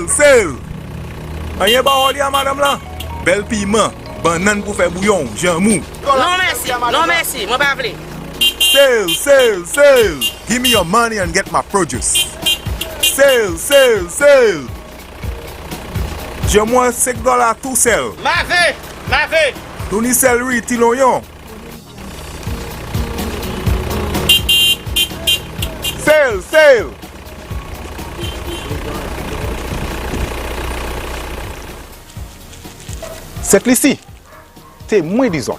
Sale. Rien pas à madame là. Belle piment, banane pour faire bouillon, jamou. Non merci, moi pas vle. Sale. Give me your money and get my produce. Sale. J'ai moins $5 tout sel. Ma ve. Tout ni celery, ti l'oignon. Sale. C'est ici, c'est moins disons.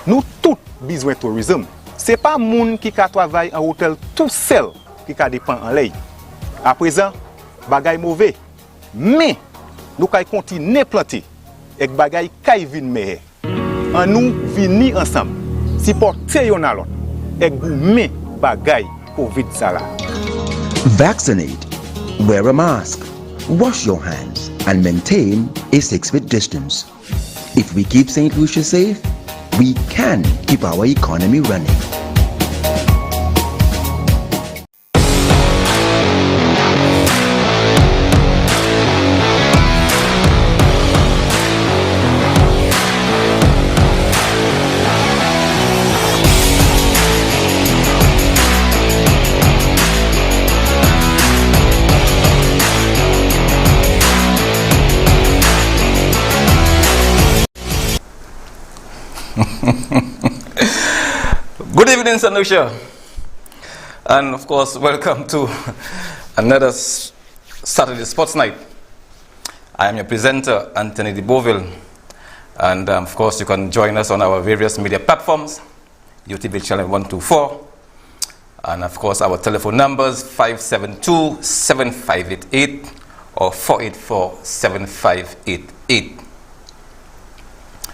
Nous tous besoin de tourisme. Ce n'est pas les gens qui travaillent en hôtel tout seul qui dépend en l'air. À présent, bagay mauvais. Mais nous pouvons continuer à planter et bagay kay vin meilleur. En nous venir ensemble, supporter yon l'autre et goumer bagay pour vite ça là. Vaccinate, wear a mask, wash your hands, and maintain a 6 feet distance. If we keep St. Lucia safe, we can keep our economy running. Good evening, St. Lucia, and of course, welcome to another Saturday Sports Night. I am your presenter, Anthony de Beauville, and of course, you can join us on our various media platforms, UTV Channel 124, and of course, our telephone numbers 572-7588 or 484-7588.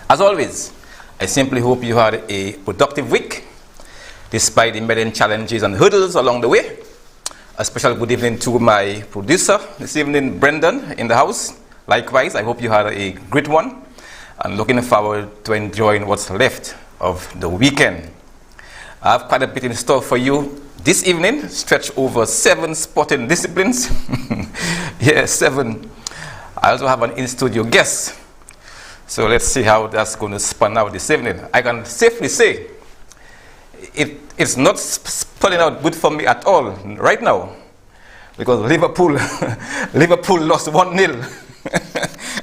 As always, I simply hope you had a productive week, despite the many challenges and hurdles along the way. A special good evening to my producer this evening, Brendan, in the house. Likewise, I hope you had a great one, and looking forward to enjoying what's left of the weekend. I have quite a bit in store for you this evening, stretched over 7 sporting disciplines. Yeah, 7. I also have an in-studio guest. So let's see how that's going to span out this evening. I can safely say it's not spelling out good for me at all right now, because Liverpool lost 1-0.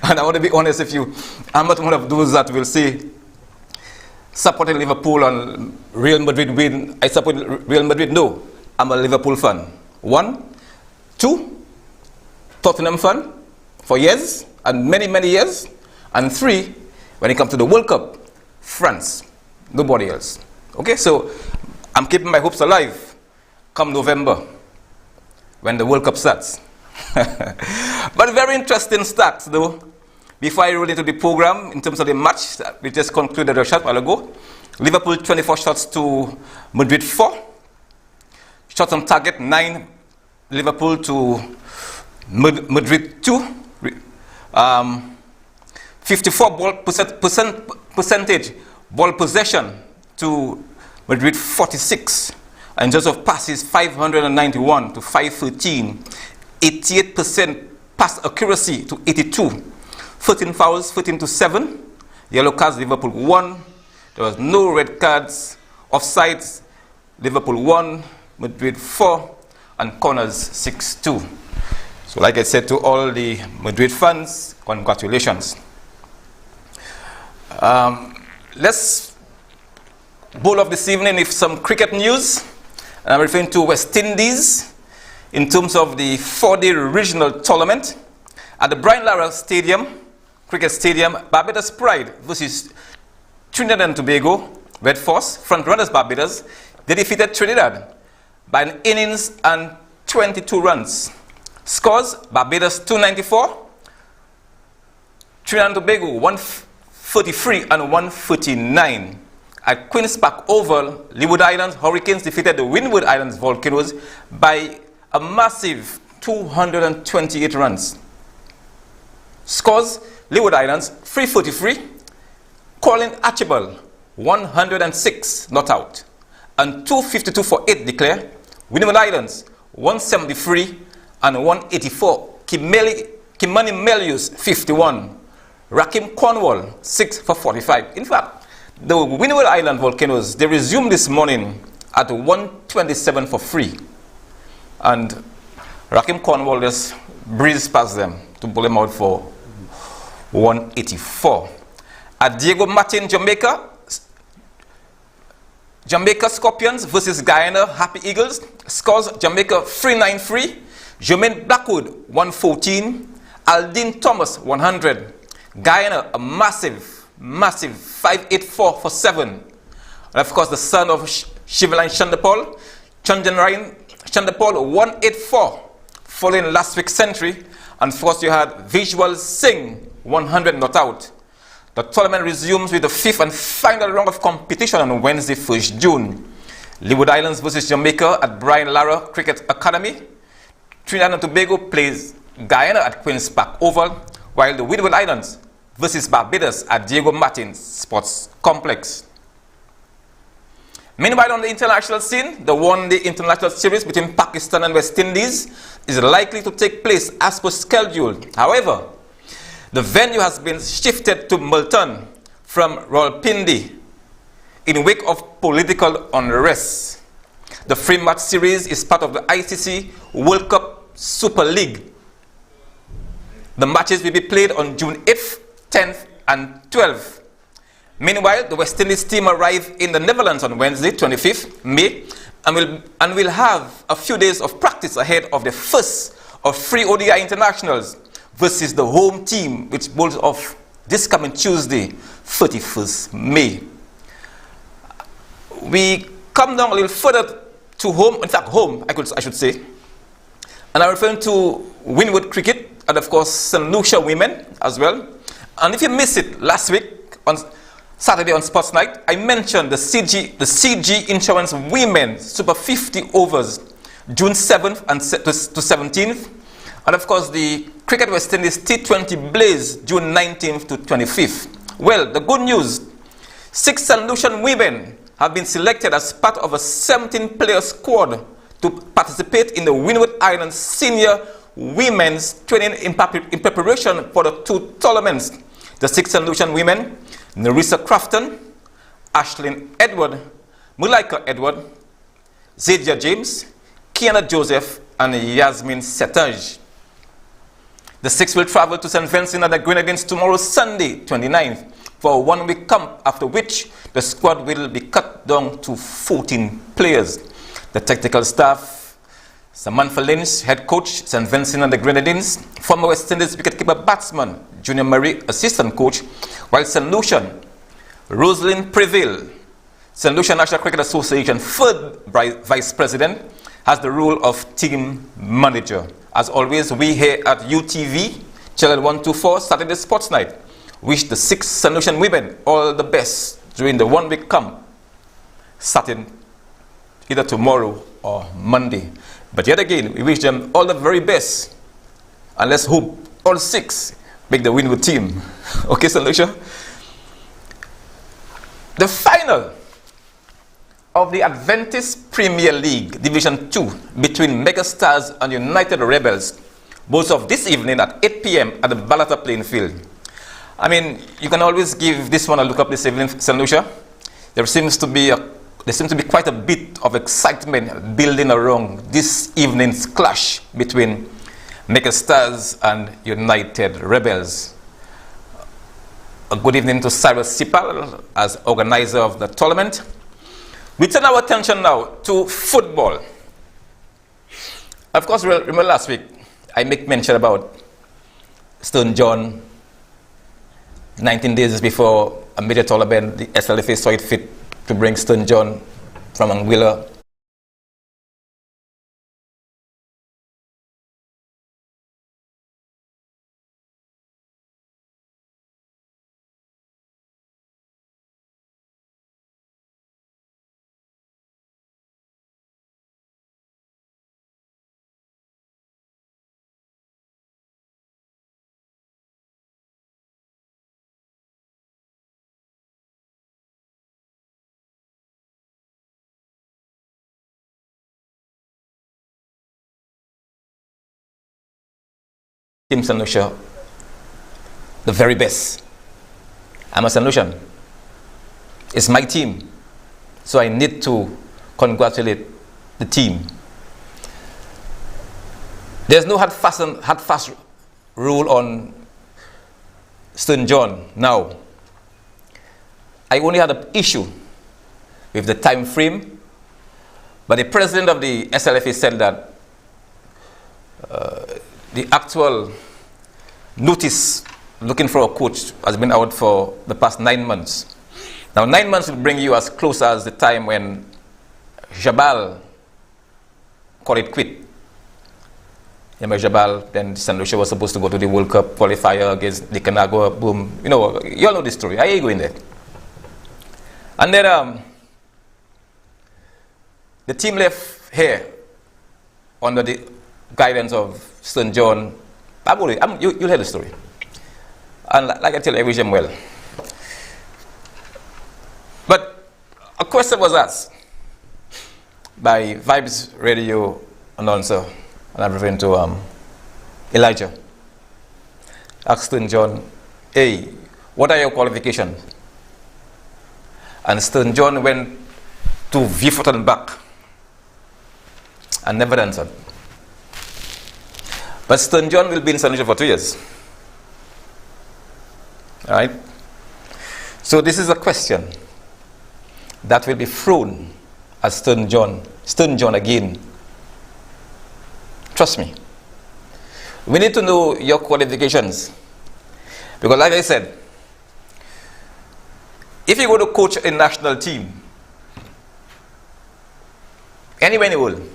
And I want to be honest with you, I'm not one of those that will say supporting Liverpool and Real Madrid win. I support Real Madrid. No, I'm a Liverpool fan. 1, 2, Tottenham fan for years and many years. And 3, when it comes to the World Cup, France, nobody else. Okay, so I'm keeping my hopes alive come November when the World Cup starts. But very interesting stats though. Before I roll into the program, in terms of the match that we just concluded a short while ago, Liverpool 24 shots to Madrid 4. Shots on target 9, Liverpool to Madrid 2. 54 percentage ball possession to Madrid 46. And just of passes 591 to 513. 88% pass accuracy to 82. 13 fouls, 13 to 7. Yellow cards, Liverpool 1. There was no red cards. Offsides, Liverpool 1, Madrid 4, and corners 6-2. So like I said to all the Madrid fans, congratulations. Let's bowl off this evening with some cricket news. And I'm referring to West Indies in terms of the 4-day regional tournament. At the Brian Lara Stadium, Cricket Stadium, Barbados Pride versus Trinidad and Tobago, Red Force, front runners Barbados, they defeated Trinidad by an innings and 22 runs. Scores, Barbados 294, Trinidad and Tobago 143 and 139. At Queen's Park Oval, Leeward Islands Hurricanes defeated the Windward Islands Volcanoes by a massive 228 runs. Scores, Leeward Islands 343, Colin Archibald 106 not out, and 252 for 8 declare. Windward Islands 173 and 184. Kimani Melius 51. Rakim Cornwall 6 for 45. In fact, the Windward Island Volcanoes, they resumed this morning at 127 for 3. And Rakim Cornwall just breezed past them to pull them out for 184. At Diego Martin, Jamaica Scorpions versus Guyana Happy Eagles. Scores, Jamaica 393. Jermaine Blackwood 114. Aldine Thomas 100. Guyana a massive 584 for 7. And of course the son of Shivalan Chandapal, Chandan Ryan Chandapal 184 following last week's century. And of course you had Visual Singh 100 not out. The tournament resumes with the 5th and final round of competition on Wednesday, 1st June. Leeward Islands versus Jamaica at Brian Lara Cricket Academy. Trinidad and Tobago plays Guyana at Queen's Park Oval, while the Windward Islands versus Barbados at Diego Martin Sports Complex. Meanwhile, on the international scene, the one-day international series between Pakistan and West Indies is likely to take place as per schedule. However, the venue has been shifted to Multan from Rawalpindi in wake of political unrest. The free match series is part of the ICC World Cup Super League. The matches will be played on June 8th, 10th, and 12th. Meanwhile, the West Indies team arrive in the Netherlands on Wednesday, 25th May, and will have a few days of practice ahead of the first of 3 ODI internationals versus the home team, which bowls off this coming Tuesday, 31st May. We come down a little further to home, in fact home, I should say, and I'm referring to Windward Cricket and of course St. Lucia women as well. And if you missed it last week on Saturday on Sports Night, I mentioned the CG Insurance Women Super 50 overs, June 7th and to 17th. And of course the Cricket West Indies T20 Blaze, June 19th to 25th. Well, the good news, 6 St. Lucian women have been selected as part of a 17-player squad to participate in the Windward Islands Senior Women's Training in preparation for the 2 tournaments. The 6 St. Lucian women, Nerissa Crafton, Ashlyn Edward, Mulaika Edward, Zadia James, Kiana Joseph, and Yasmin Setaj. The 6 will travel to St. Vincent and the Grenadines tomorrow, Sunday, 29th, for a 1-week camp, after which the squad will be cut down to 14 players. The technical staff, Samantha Lynch, head coach, St. Vincent and the Grenadines, former West Indies wicketkeeper batsman, Junior Murray, assistant coach, while St. Lucian, Rosalind Prevail, St. Lucia National Cricket Association, 3rd vice president, has the role of team manager. As always, we here at UTV, Channel 124, Saturday Sports Night, wish the 6 St. Lucian women all the best during the 1-week camp, starting either tomorrow or Monday. But yet again, we wish them all the very best. And let's hope all 6 make the Winwood team. Okay, St. Lucia? The final of the Adventist Premier League Division 2 between Megastars and United Rebels, both of this evening at 8 p.m. at the Balata playing field. I mean, you can always give this one a look up this evening, St. Lucia. There seems to be quite a bit of excitement building around this evening's clash between Megastars and United Rebels. A good evening to Cyrus Sipal as organizer of the tournament. We turn our attention now to football. Of course, remember last week, I make mention about Stone John. 19 days before a major tournament, the SLFA saw it fit to bring Stone John from Anguilla. Team St. Lucia, the very best. I'm a St. Lucian. It's my team. So I need to congratulate the team. There's no hard fast rule on Stone John now. I only had an issue with the time frame, but the president of the SLFA said that the actual notice looking for a coach has been out for the past 9 months. Now 9 months will bring you as close as the time when Jabal called it quit. Remember Jabal, then St. Lucia was supposed to go to the World Cup qualifier against Nicaragua, boom. You know, you all know the story. How are you going there? And then the team left here under the guidance of St. John. You'll hear the story. And like I tell you, I wish them well. But a question was asked by Vibes radio announcer, and I'm referring to Elijah. Asked St. John, hey, what are your qualifications? And St. John went to Viewfoot and back and never answered. But Stone John will be in St. Lucia for 2 years. All right? So this is a question that will be thrown at Stone John again. Trust me. We need to know your qualifications. Because like I said, if you go to coach a national team, anywhere in the world,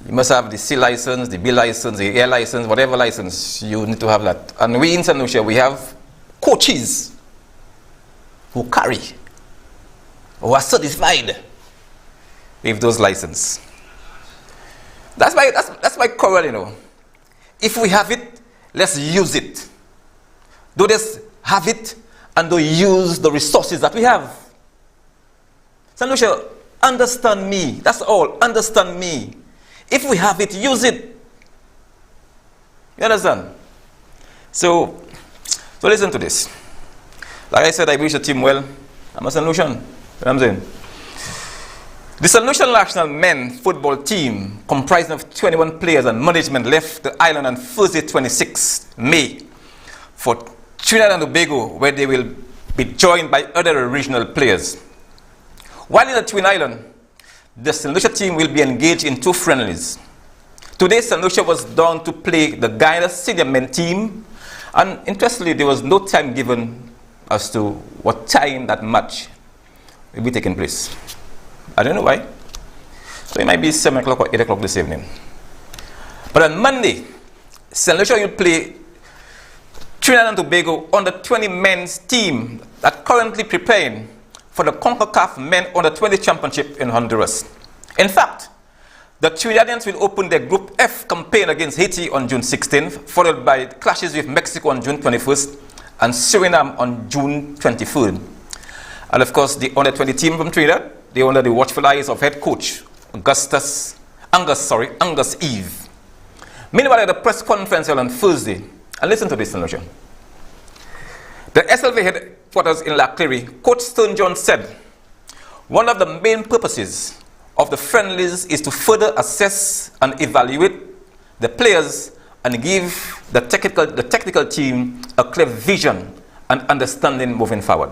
you must have the C license, the B license, the A license, whatever license, you need to have that. And we in St. Lucia, we have coaches who carry, who are certified with those licenses. That's my quarrel, you know. If we have it, let's use it. Don't just have it and don't use the resources that we have. St. Lucia, understand me. That's all. Understand me. If we have it, use it. You understand? So listen to this. Like I said, I wish the team well. I'm a St. Lucian. You know what I'm saying? The St. Lucian national men football team, comprising of 21 players and management, left the island on Thursday, 26 May, for Trinidad and Tobago, where they will be joined by other regional players. While in the Twin Island, the St. Lucia team will be engaged in 2 friendlies. Today, St. Lucia was down to play the Guyana senior men team, and interestingly, there was no time given as to what time that match will be taking place. I don't know why. So it might be 7 o'clock or 8 o'clock this evening. But on Monday, St. Lucia will play Trinidad and Tobago on the 20 men's team that currently preparing for the CONCACAF Men Under 20 Championship in Honduras. In fact, the Trinidadians will open their Group F campaign against Haiti on June 16th, followed by clashes with Mexico on June 21st and Suriname on June 23rd. And of course, the under-20 team from Trinidad, they are under the watchful eyes of head coach Angus Eve. Meanwhile, at the press conference held on Thursday, and listen to this, Senator. The SLV headquarters in La Clery, Coach Stern John said, one of the main purposes of the friendlies is to further assess and evaluate the players and give the technical team a clear vision and understanding moving forward.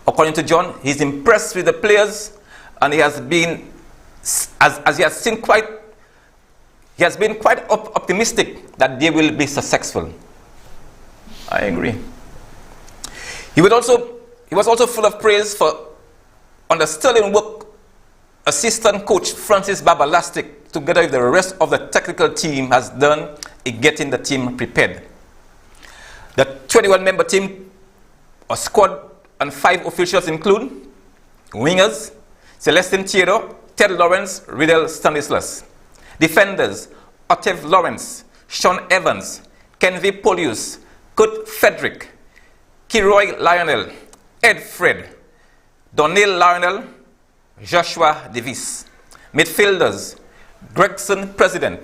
According to John, he's impressed with the players and he has been, as he has been quite optimistic that they will be successful. I agree. He was also full of praise for on the sterling work assistant coach Francis Babalastic, together with the rest of the technical team, has done in getting the team prepared. The 21-member team, a squad and 5 officials include wingers Celestine Theodore, Ted Lawrence, Riddle Stanislas. Defenders Otev Lawrence, Sean Evans, Kenvy Polius, Kurt Frederick, Kiroy Lionel, Ed Fred, Donnell Lionel, Joshua Davis. Midfielders Gregson President,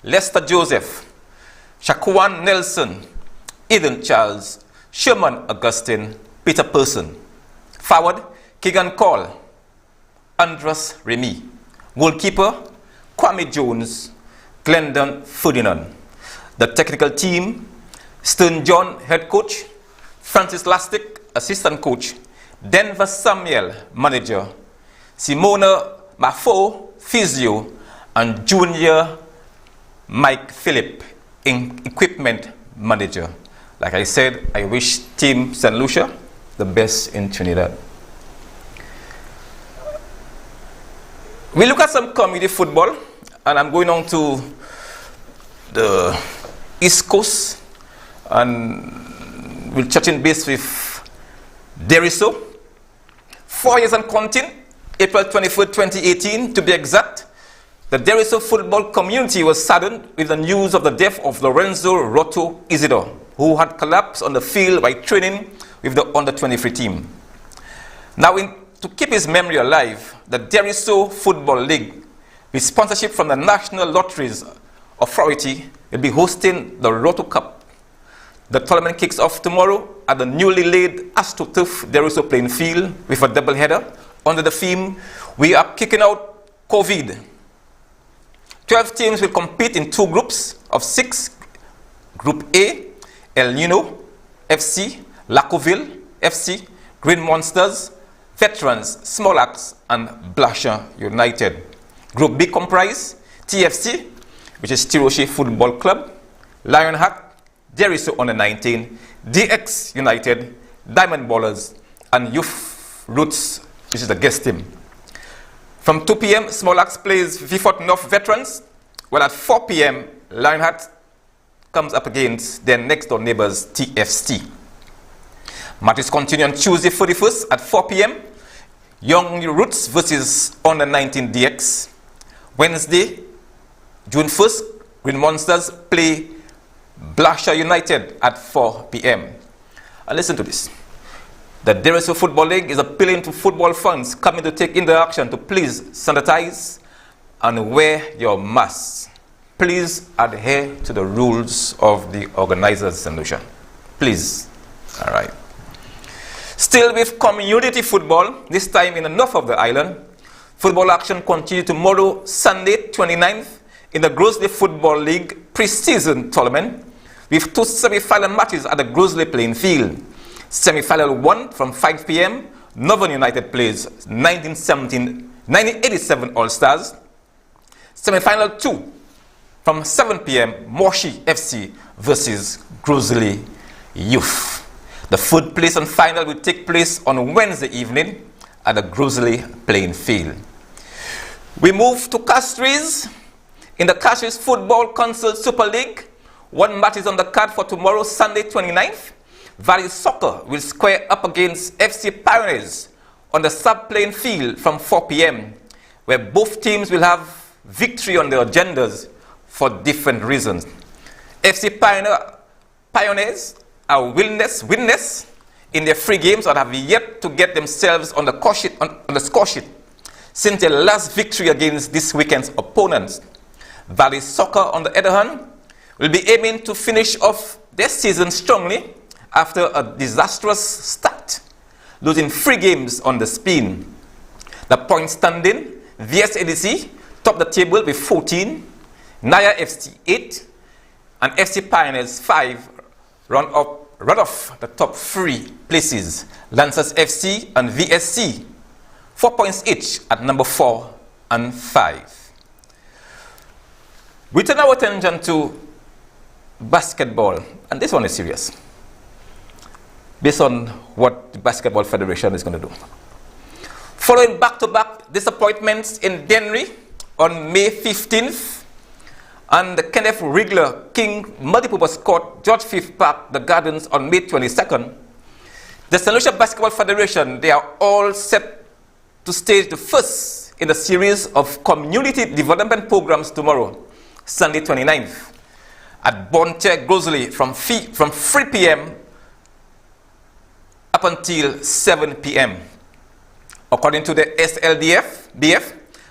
Lester Joseph, Shaquan Nelson, Eden Charles, Sherman Augustine, Peter Person. Forward, Keegan Cole, Andras Remy. Goalkeeper, Kwame Jones, Glendon Ferdinand. The technical team, Stern John, head coach, Francis Lastic, assistant coach, Denver Samuel, manager, Simona Mafo, physio, and Junior Mike Phillip, equipment manager. Like I said, I wish Team St. Lucia the best in Trinidad. We look at some community football, and I'm going on to the East Coast, and we'll touch in base with Deriso. 4 years and counting, April 24th, 2018, to be exact, the Deriso football community was saddened with the news of the death of Lorenzo Roto Isidore, who had collapsed on the field while training with the under-23 team. Now, to keep his memory alive, the Deriso Football League, with sponsorship from the National Lotteries Authority, will be hosting the Roto Cup. The tournament kicks off tomorrow at the newly laid AstroTurf Deriso playing field with a doubleheader under the theme, "We are kicking out COVID." 12 teams will compete in 2 groups of 6. Group A, El Nino FC, Lacoville FC, Green Monsters, Veterans, Small Axe, and Blasher United. Group B comprise TFC, which is Tiroshi Football Club, Lionheart, Deriso Under 19, DX United, Diamond Ballers, and Youth Roots, which is the guest team. From 2 p.m., Small Axe plays Vifort North Veterans, while at 4 p.m., Lionheart comes up against their next-door neighbors, TFC. Matches continue on Tuesday 31st at 4 p.m., Young Roots versus Under 19 DX. Wednesday, June 1st, Green Monsters play Blasher United at 4 p.m. And listen to this. The Deriso Football League is appealing to football fans coming to take in the action to please sanitize and wear your masks. Please adhere to the rules of the organizers' solution. Please. All right. Still with community football, this time in the north of the island, football action continues tomorrow, Sunday 29th, in the Grosley Football League pre-season tournament, with 2 semi-final matches at the Grosley playing field. Semi-final 1 from 5 p.m., Northern United plays 1987 All-Stars. Semi-final 2 from 7 p.m., Moshi FC versus Grosley Youth. The third place and final will take place on Wednesday evening at the Grosley playing field. We move to Castries. In the Castries Football Council Super League, 1 match is on the card for tomorrow, Sunday 29th. Valley Soccer will square up against FC Pioneers on the sub-playing field from 4 p.m. where both teams will have victory on their agendas for different reasons. FC Pioneers are winless in their 3 games and have yet to get themselves on the score sheet since their last victory against this weekend's opponents. Valley Soccer, on the other hand, will be aiming to finish off their season strongly after a disastrous start, losing 3 games on the spin. The point standing, VSADC top the table with 14, Naya FC 8, and FC Pioneers 5 run off the top 3 places. Lancers FC and VSC 4 points each at number 4 and 5. We turn our attention to basketball, and this one is serious based on what the Basketball Federation is going to do. Following back-to-back disappointments in Dennery on May 15th and the Kenneth Rigler King Multipurpose Court, George V Park, the Gardens on May 22nd, the St. Lucia Basketball Federation, they are all set to stage the first in a series of community development programs tomorrow, Sunday 29th, at Bonte Grosley from 3 p.m. up until 7 p.m. According to the SLDF,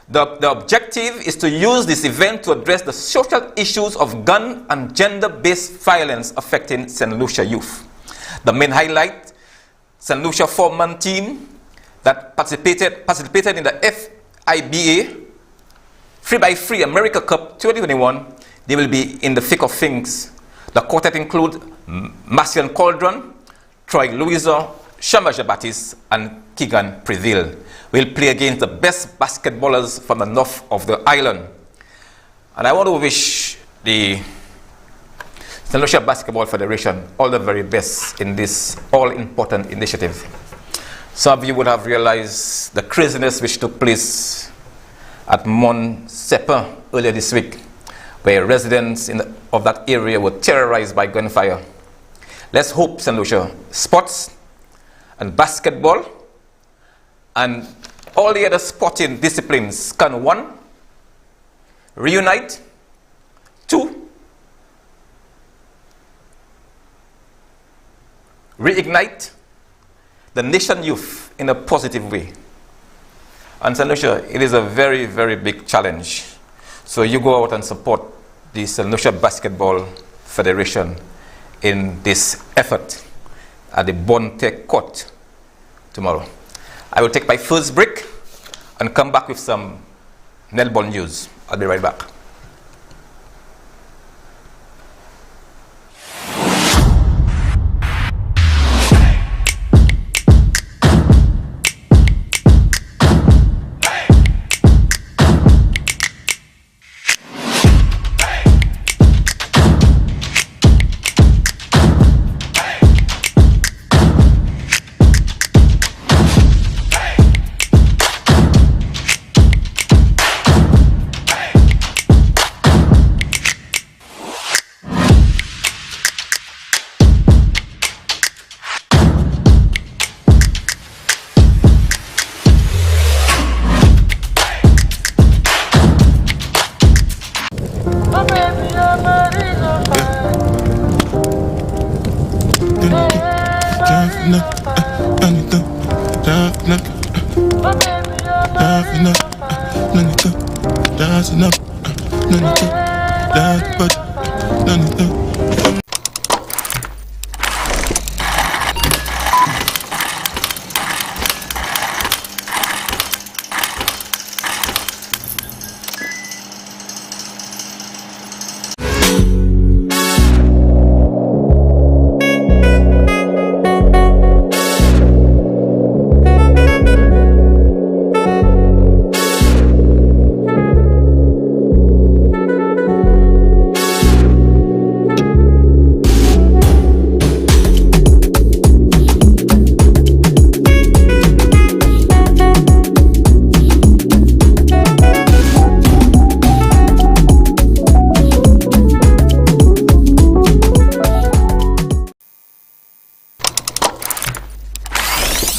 the objective is to use this event to address the social issues of gun and gender-based violence affecting St. Lucia youth. The main highlight, St. Lucia 4-man team that participated in the FIBA 3x3 America Cup 2021, they will be in the thick of things. The quartet include Marcian Cauldron, Troy Louisa, Shama Jabatis, and Keegan Preville. Will play against the best basketballers from the north of the island. And I want to wish the St. Lucia Basketball Federation all the very best in this all-important initiative. Some of you would have realized the craziness which took place at Mont Sepin earlier this week, where residents of that area were terrorized by gunfire. Let's hope St. Lucia sports and basketball and all the other sporting disciplines can, 1, reunite, 2, reignite the nation youth in a positive way. And St. Lucia, it is a very, very big challenge. So you go out and support the St. Lucia Basketball Federation in this effort at the Bonte Court tomorrow. I will take my first break and come back with some Nelbon news. I'll be right back.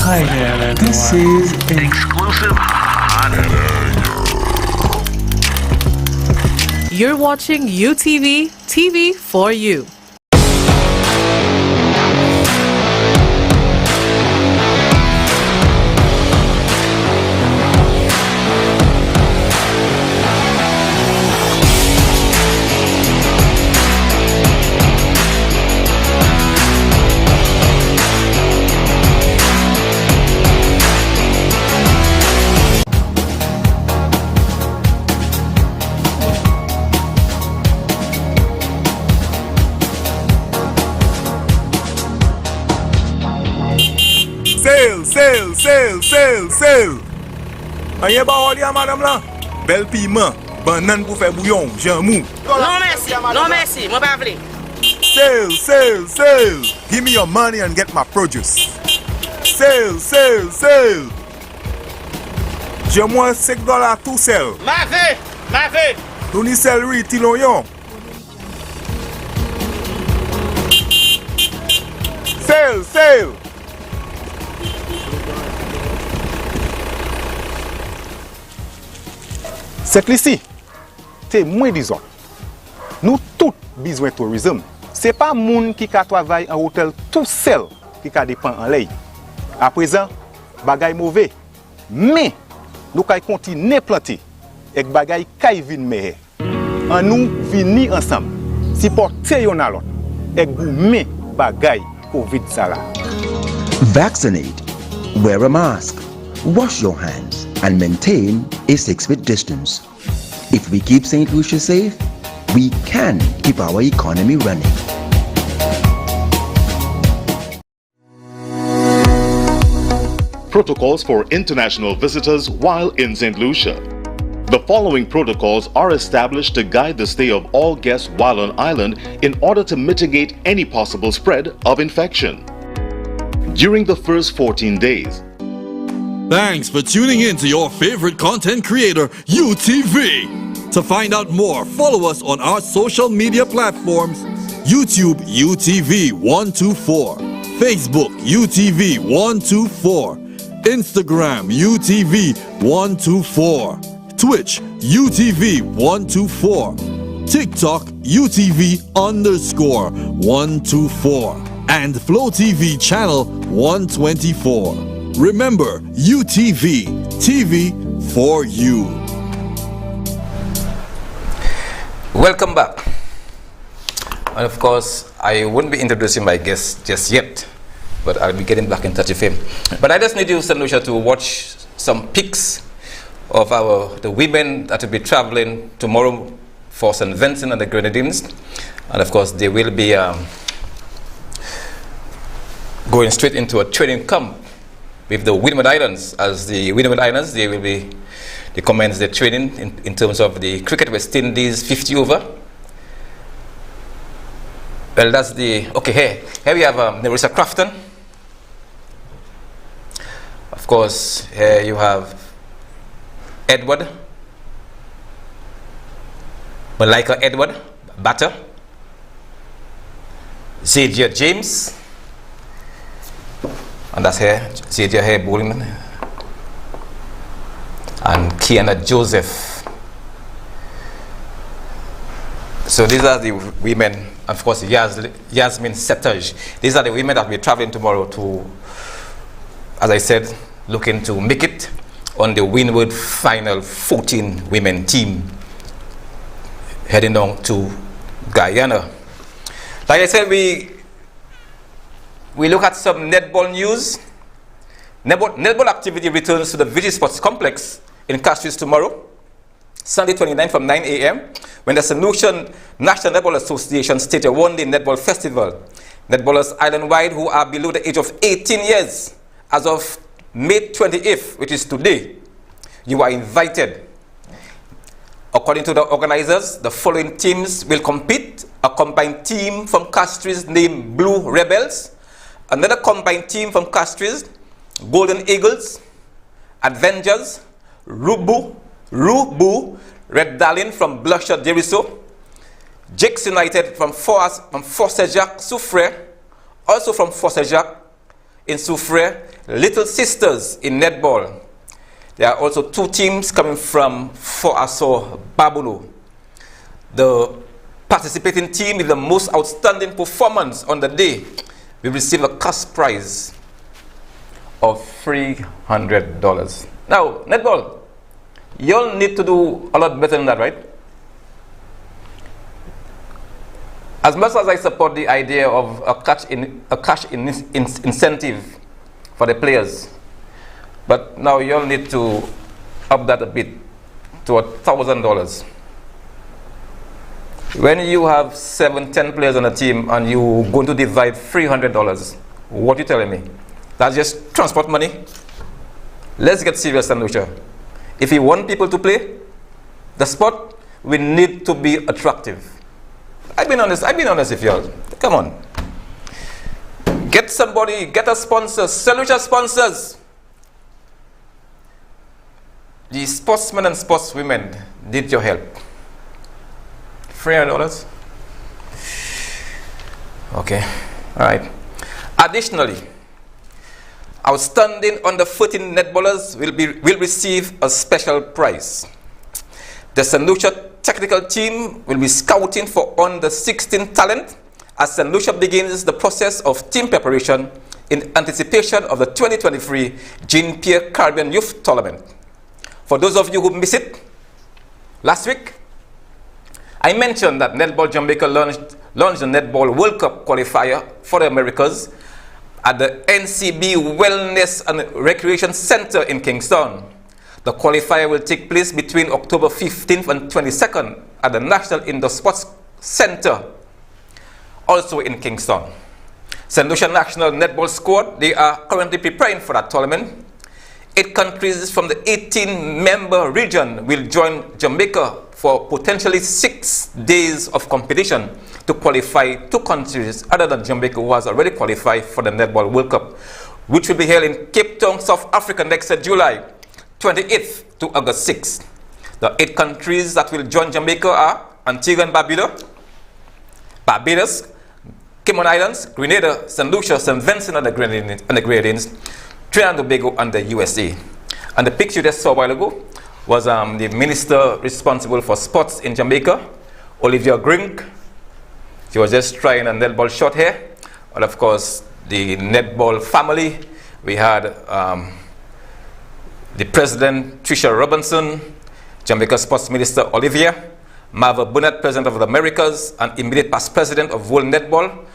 Hi there, everyone. This is exclusive hot. You're watching UTV TV for you. Sail. Anye ba oli a madame la? Bel piment, banan pou fè bouillon, jan mou. Non merci, moi pas vle. Sail. Give me your money and get my produce. Sail. J'ai moins $5 tout sel. Ma ve. Tout ni celery, ti l'oignon. Sail. Set li si, te mwen dizon, nou tout bizwen tourism. Se pa moun ki ka travay an hotel tout sel ki ka depan an ley. A prezan, bagay mouve, men nou kay kontine plante ek bagay kay vin mehe. An nou vini ansam, si porte yon alot, ek bou men bagay COVID sa la. Vaccinate, wear a mask, wash your hands, and maintain a 6 feet distance. If we keep St. Lucia safe, we can keep our economy running. Protocols for international visitors while in St. Lucia. The following protocols are established to guide the stay of all guests while on island in order to mitigate any possible spread of infection. During the first 14 days, thanks for tuning in to your favorite content creator, UTV. To find out more, follow us on our social media platforms: YouTube UTV124, Facebook UTV124, Instagram UTV124, Twitch UTV124, TikTok UTV_124, and Flow TV channel 124. Remember, UTV TV for you. Welcome back. And of course, I wouldn't be introducing my guest just yet, but I'll be getting back in touch with him. But I just need you, St. Lucia, to watch some pics of the women that will be traveling tomorrow for St. Vincent and the Grenadines. And of course, they will be going straight into a training camp with the Windward Islands. As the Windward Islands, they commence the training in terms of the cricket West Indies 50 over. Well, that's the, okay, here we have Nerissa Crafton. Of course, here you have Edward, Malika Edward, batter. Zadia James, and that's here, Zadia here, bowling. And Kiana Joseph. So these are the women, of course, Yasmin Setaj. These are the women that we're traveling tomorrow to, as I said, looking to make it on the Windward final 14 women team heading down to Guyana. Like I said, we look at some netball news. Netball activity returns to the Village Sports Complex in Castries tomorrow, Sunday 29 from 9 a.m. when the St. Lucian National Netball Association stated a one-day netball festival. Netballers island-wide who are below the age of 18 years as of May 28th, which is today, you are invited. According to the organizers, the following teams will compete: a combined team from Castries named Blue Rebels, another combined team from Castries, Golden Eagles, Avengers, Rubu, Red Darlin from Blusher Deriso, Jakes United from Forcejac Soufre, also from Forcejac in Soufre, Little Sisters in netball. There are also two teams coming from Fort Asso Babulo. The participating team with the most outstanding performance on the day will receive a cash prize of $300. Now, netball, you'll need to do a lot better than that, right? As much as I support the idea of a cash incentive for the players, but now you'll need to up that a bit to $1,000. When you have 7-10 players on a team and you're going to divide $300, what are you telling me? That's just transport money? Let's get serious, St. Lucia. If you want people to play the sport, we need to be attractive. I've been honest with y'all. Come on. Get somebody, get a sponsor, St. Lucia sponsors. The sportsmen and sportswomen need your help. $300? Okay, all right. Additionally, outstanding under 14 netballers will receive a special prize. The St. Lucia technical team will be scouting for under 16 talent as St. Lucia begins the process of team preparation in anticipation of the 2023 Jean-Pierre Caribbean Youth Tournament. For those of you who missed it, last week, I mentioned that Netball Jamaica launched the Netball World Cup qualifier for the Americas at the NCB Wellness and Recreation Center in Kingston. The qualifier will take place between October 15th and 22nd at the National Indoor Sports Center, also in Kingston. St. Lucia National Netball Squad, they are currently preparing for that tournament. 8 countries from the 18-member region will join Jamaica for potentially 6 days of competition to qualify 2 countries other than Jamaica who has already qualified for the Netball World Cup, which will be held in Cape Town, South Africa next July 28th to August 6th. The 8 countries that will join Jamaica are Antigua and Barbados, Cayman Islands, Grenada, St. Lucia, St. Vincent and the Grenadines, Trinidad and Tobago, and the USA. And the picture you just saw a while ago was the minister responsible for sports in Jamaica, Olivia Grink. She was just trying a netball shot here. And of course, the netball family, we had the President, Tricia Robinson, Jamaica Sports Minister, Olivia, Marva Burnett, President of the Americas, and immediate past President of World Netball,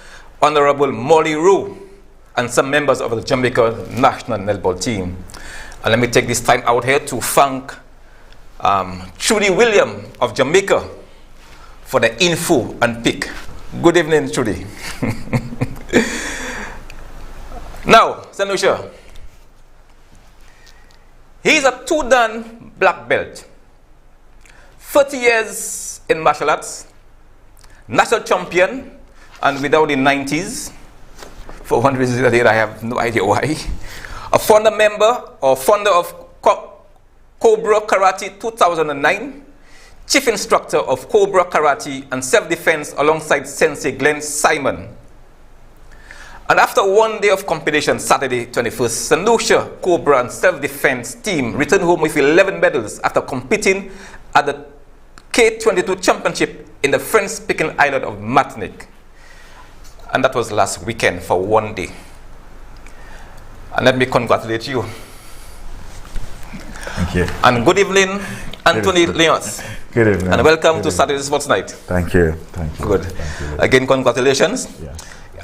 Honorable Molly Rue, and some members of the Jamaica National Netball team. And let me take this time out here to thank Trudy William of Jamaica for the info and pick. Good evening, Trudy. Now, St. Lucia. He's a 2-dan black belt, 30 years in martial arts, national champion, and without the 90s, for one reason or the other, I have no idea why. A founder member or founder of Cobra Karate 2009, chief instructor of Cobra Karate and self-defense alongside Sensei Glenn Simon. And after 1 day of competition, Saturday 21st, St. Lucia Cobra and self-defense team returned home with 11 medals after competing at the K22 Championship in the French-speaking island of Martinique. And that was last weekend for 1 day. And let me congratulate you. Thank you. And good evening, Anthony Leons. Good evening. And welcome to Saturday Sports Night. Thank you. Thank you. Good. Thank you. Again, congratulations. Yeah.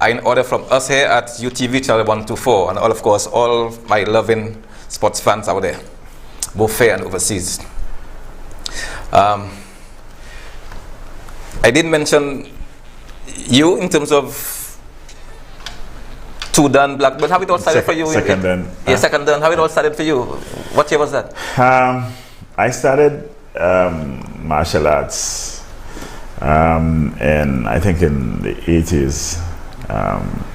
In order from us here at UTV Channel 124, and all, of course, all my loving sports fans out there, both fair and overseas. I did mention you in terms of 2-dan black belt. How it all started for you? Second dan. Yeah, second dan. How it all started for you? What year was that? I started martial arts, and I think in the 80s,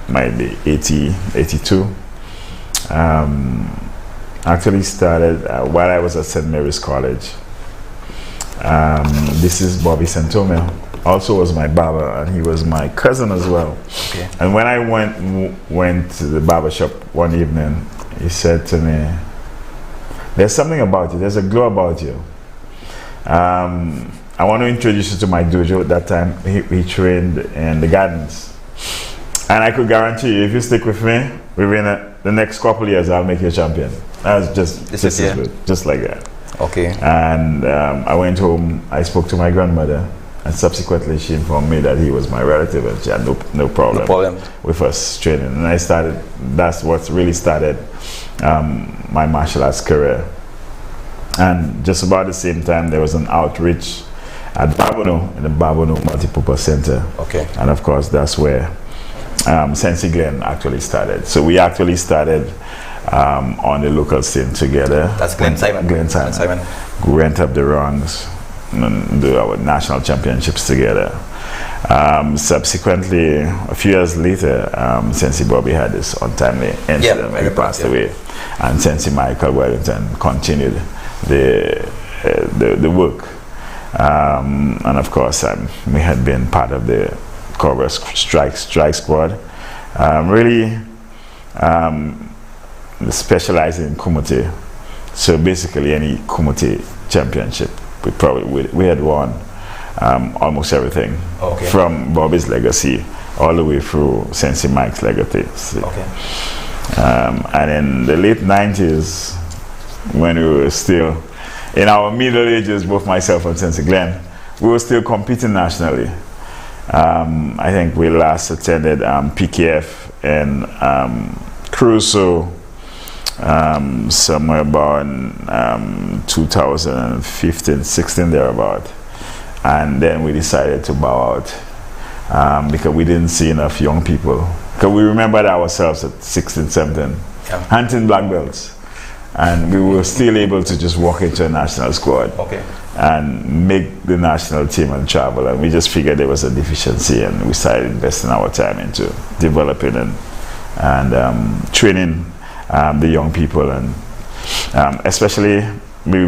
might be 80, 82. Actually started while I was at St. Mary's College. This is Bobby Santomel. Also was my barber, and he was my cousin as well. Okay. And when I went to the barber shop one evening, he said to me, "There's something about you. There's a glow about you." I want to introduce you to my dojo. At that time, he trained in the gardens. And I could guarantee you, if you stick with me, within the next couple of years, I'll make you a champion. That's just like that. Okay. And I went home, I spoke to my grandmother, and subsequently she informed me that he was my relative and she had no problem with us training. And that's what really started my martial arts career. And just about the same time, there was an outreach at Babono, in the Babono Multipurpose Center. Okay. And of course, that's where Sensei Glenn actually started. So we actually started on the local scene together. That's Glenn Simon. Glenn Simon. We went up the rungs and do our national championships together. Subsequently, a few years later, Sensei Bobby had this untimely incident when he passed away, and Sensei Michael Wellington continued the work. And of course, we had been part of the Cobra Strike Squad. Really specializing in Kumite. So basically, any Kumite championship, we had won almost everything, from Bobby's legacy all the way through Sensei Mike's legacy. Okay. And in the late 90s, when we were still in our middle ages, both myself and Sensei Glenn, we were still competing nationally. I think we last attended PKF in Crusoe somewhere about 2015-16 thereabout, and then we decided to bow out because we didn't see enough young people, because we remembered ourselves at 16-17 hunting black belts, and we were still able to just walk into a national squad and make the national team and travel, and we just figured there was a deficiency, and we started investing our time into developing and training the young people, and especially we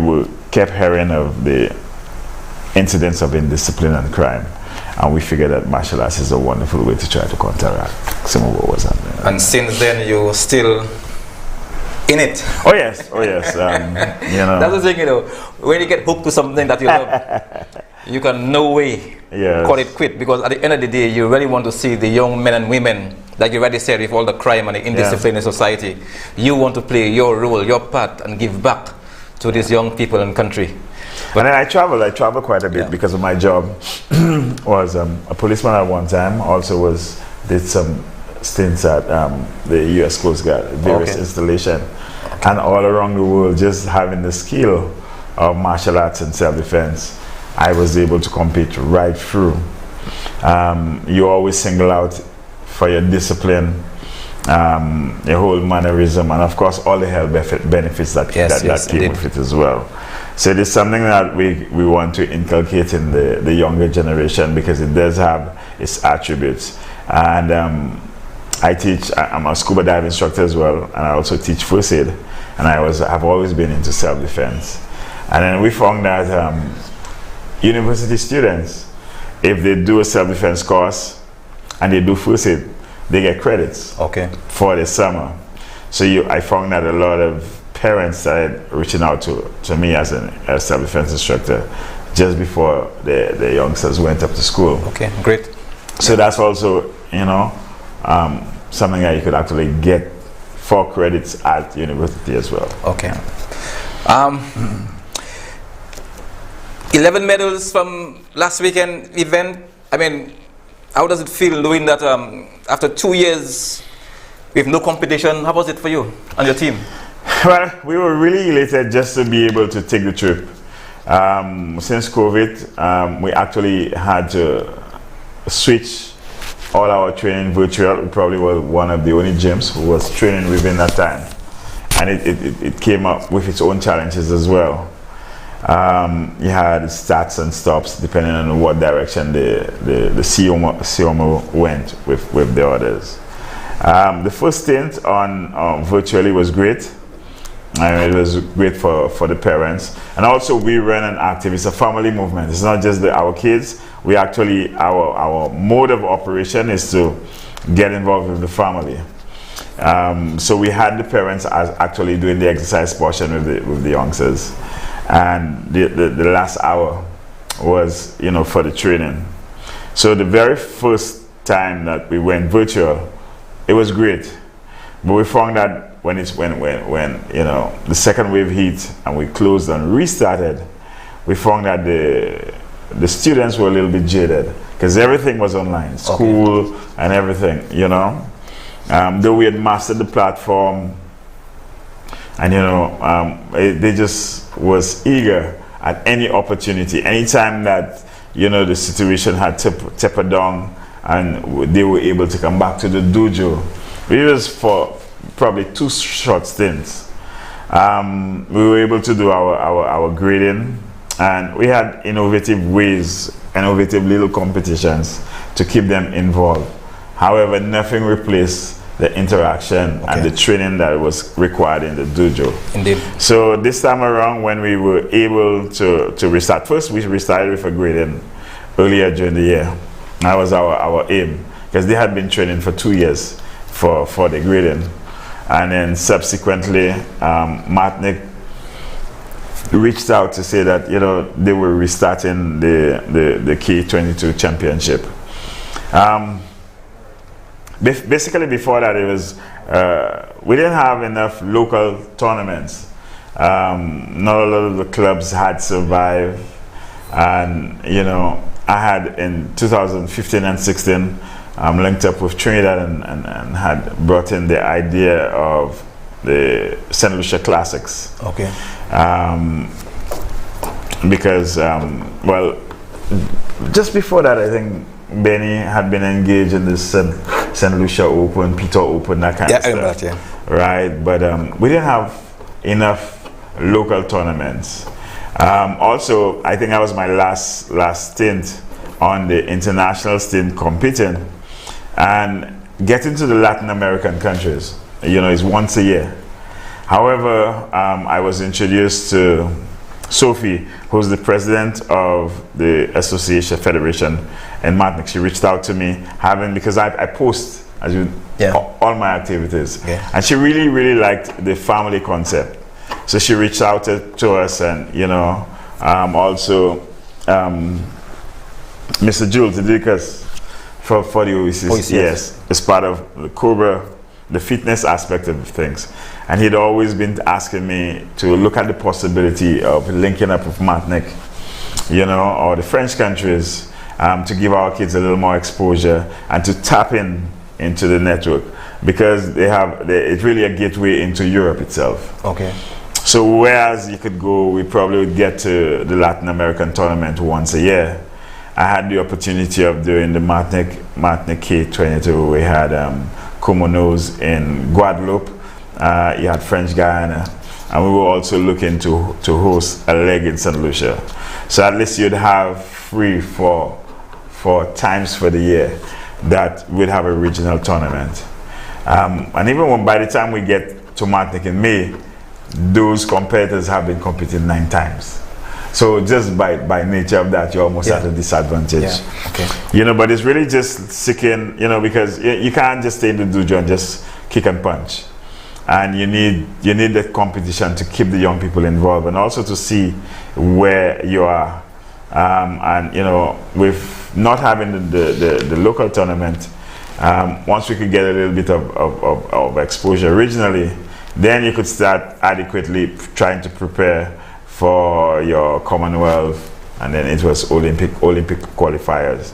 kept hearing of the incidents of indiscipline and crime, and we figured that martial arts is a wonderful way to try to counteract some of what was happening. And since then, you're still in it. Oh yes. You know, that's the thing, you know, when you get hooked to something that you love, you can no way call it quit, because at the end of the day, you really want to see the young men and women, like you already said, with all the crime and the indiscipline in society, you want to play your role, your part, and give back to these young people and country. But then I travel quite a bit because of my job. Was a policeman at one time, also did some stints at the U.S. Coast Guard, various installation, and all around the world, just having the skill of martial arts and self-defense, I was able to compete right through. You always single out for your discipline, your whole mannerism, and of course all the health benefits that came with it as well. So it is something that we want to inculcate in the younger generation, because it does have its attributes. And I'm a scuba dive instructor as well, and I also teach first aid, and I've always been into self-defense. And then we found that university students, if they do a self-defense course and they do first aid, they get credits for the summer. So I found that a lot of parents started reaching out to me as a self-defense instructor just before the youngsters went up to school. Okay, great. So that's also, you know, something that you could actually get 4 credits at university as well. Okay. 11 medals from last weekend event. I mean, how does it feel knowing that after 2 years with no competition, how was it for you and your team? Well, we were really elated just to be able to take the trip. Since COVID, we actually had to switch all our training virtual. We probably were one of the only gyms who was training within that time. And it came up with its own challenges as well. You had starts and stops depending on what direction the COMO went with the others. The first stint on virtually was great. It was great for the parents, and also we run an active. It's a family movement. It's not just our kids. We actually our mode of operation is to get involved with the family. So we had the parents actually doing the exercise portion with the youngsters, and the last hour was, you know, for the training. So the very first time that we went virtual, it was great. But we found that when you know, the second wave hit and we closed and restarted, we found that the students were a little bit jaded because everything was online, school and everything, you know. Though we had mastered the platform, and you know, they just was eager at any opportunity, anytime that, you know, the situation had tapered down and they were able to come back to the dojo. It was for probably 2 short stints. We were able to do our grading, and we had innovative ways, innovative little competitions to keep them involved. However, nothing replaced the interaction and the training that was required in the dojo. Indeed. So this time around, when we were able to restart, first we restarted with a grading earlier during the year. That was our aim, because they had been training for 2 years for the grading. And then subsequently, Martinique reached out to say that, you know, they were restarting the K22 championship. Basically, before that, it was we didn't have enough local tournaments. Not a lot of the clubs had survived, and you know, I had in 2015 and 16 linked up with Trinidad and had brought in the idea of the St. Lucia Classics. Okay. Because well, just before that, I think Benny had been engaged in this St. Lucia Open, Peter Open, that kind of stuff. Yeah. Right, but we didn't have enough local tournaments. Also, I think that was my last stint on the international stint competing, and getting to the Latin American countries, you know, is once a year. However, I was introduced to Sophie, who's the president of the Association Federation in Martinique. She reached out to me, because I post, as you, all my activities, and she really liked the family concept. So she reached out to us, and you know, also Mr. Jules Dedicus for the OECs, yes, is part of the Cobra, the fitness aspect of things. And he'd always been asking me to look at the possibility of linking up with Martinique, you know, or the French countries, to give our kids a little more exposure and to tap into the network, because it's really a gateway into Europe itself. Okay. So whereas you could go, we probably would get to the Latin American tournament once a year. I had the opportunity of doing the Martinique K22. We had Comonos in Guadeloupe. You had French Guyana, and we were also looking to host a leg in St. Lucia. So at least you'd have 3-4 times for the year that we'd have a regional tournament. And even by the time we get to Martinique in May, those competitors have been competing 9 times. So just by nature of that, you're almost at a disadvantage. Yeah. Okay. You know, but it's really just seeking, you know, because you can't just stay in the dojo and just kick and punch. And you need that competition to keep the young people involved, and also to see where you are. And you know, with not having the local tournament, once we could get a little bit of exposure regionally, then you could start adequately trying to prepare for your Commonwealth, and then it was Olympic qualifiers,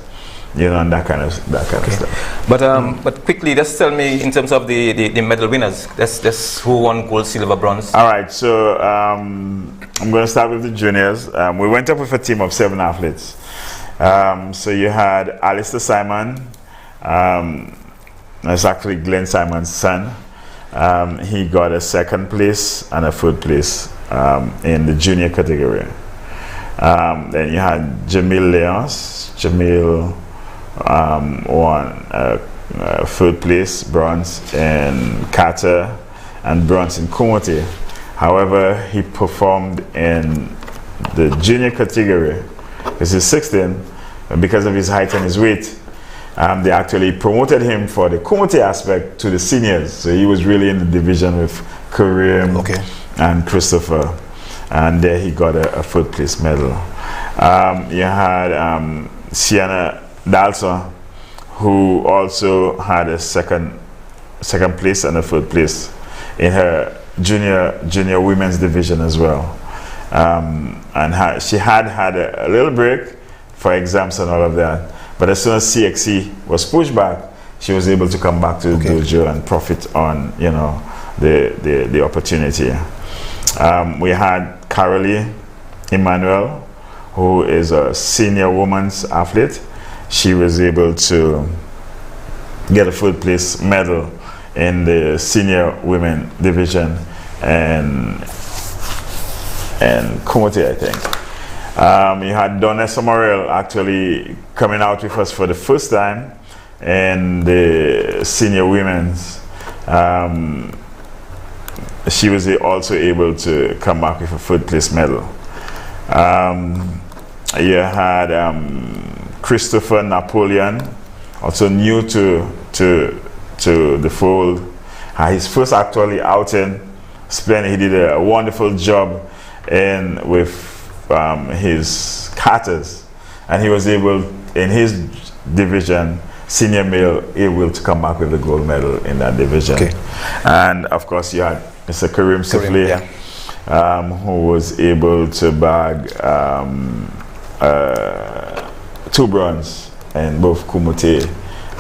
you know, and that kind of stuff. But quickly, just tell me in terms of the medal winners. That's who won gold, silver, bronze. All right, so I'm going to start with the juniors. We went up with a team of 7 athletes. So you had Alistair Simon. That's actually Glenn Simon's son. He got a 2nd place and a 3rd place in the junior category. Then you had Jamil Leons. Jamil won 3rd place, bronze in kata and bronze in kumite. However, he performed in the junior category. This is 16, because of his height and his weight. They actually promoted him for the kumite aspect to the seniors. So he was really in the division with Kareem and Christopher. And there he got a 3rd place medal. You had Sienna Dalson, who also had a second place and a third place in her junior women's division as well. And she had a little break for exams and all of that. But as soon as CXC was pushed back, she was able to come back to the dojo and profit on, you know, the opportunity. We had Carolee Emmanuel, who is a senior women's athlete. She was able to get a third place medal in the senior women division and Kumite, I think. You had Donessa Morel actually coming out with us for the first time in the senior women's. She was also able to come back with a third place medal. You had Christopher Napoleon, also new to the fold. His first actually outing, splendid. He did a wonderful job with his katas, and he was able in his division, senior male, able to come back with the gold medal in that division. And of course you had Mr. Karim Sifli, who was able to bag 2 bronze in both Kumite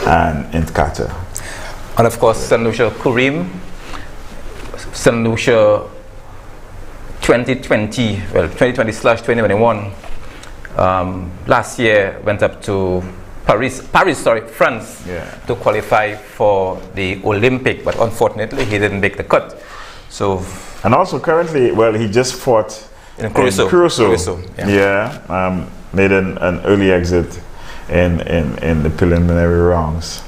and in Kata. And of course, St. Lucia Karim, St. Lucia 2020/2021, last year went up to France, to qualify for the Olympic, but unfortunately he didn't make the cut. So, and also currently, well, he just fought in Curacao. Made an early exit in the preliminary rounds,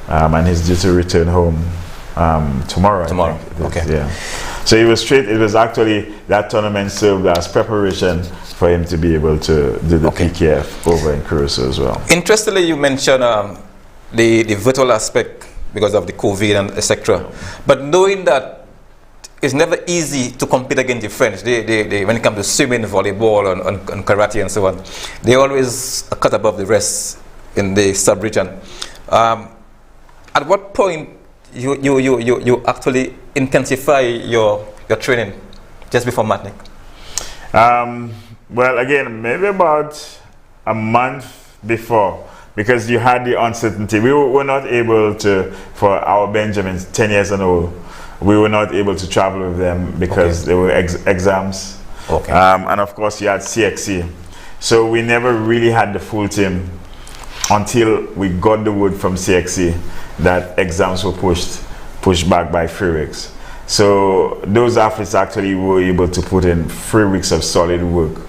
and he's due to return home tomorrow. So it was straight. It was actually that tournament served as preparation for him to be able to do the PKF over in Curacao as well. Interestingly, you mentioned the virtual aspect because of the COVID and etc. But knowing that it's never easy to compete against the French. They when it comes to swimming, volleyball, and karate and so on, they always a cut above the rest in the sub-region. At what point you actually intensify your training just before Matnik? Well, again, maybe about a month before, because you had the uncertainty. We were not able to, for our Benjamins, 10 years and old, we were not able to travel with them because there were exams. And of course, you had CXC. So we never really had the full team until we got the word from CXC that exams were pushed back by 3 weeks. So those athletes actually were able to put in 3 weeks of solid work.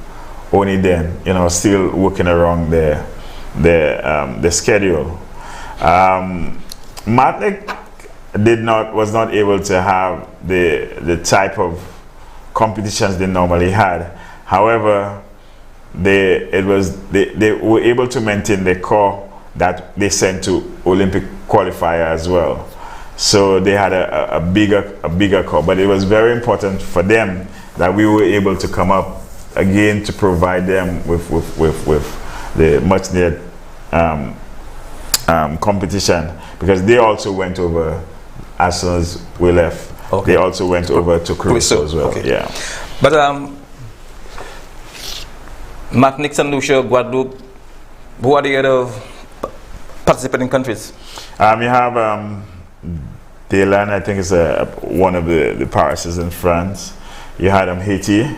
Only then, you know, still working around their schedule. Matnik was not able to have the type of competitions they normally had. However, they were able to maintain the core that they sent to Olympic qualifier as well. So they had a bigger core, but it was very important for them that we were able to come up again to provide them with the much needed competition, because they also went over as soon as we left. They also went over to Curacao as well. But Matnik, St. Lucia, Guadeloupe, who are the other participating countries? You have Delan, I think is one of the parishes in France. You had Haiti.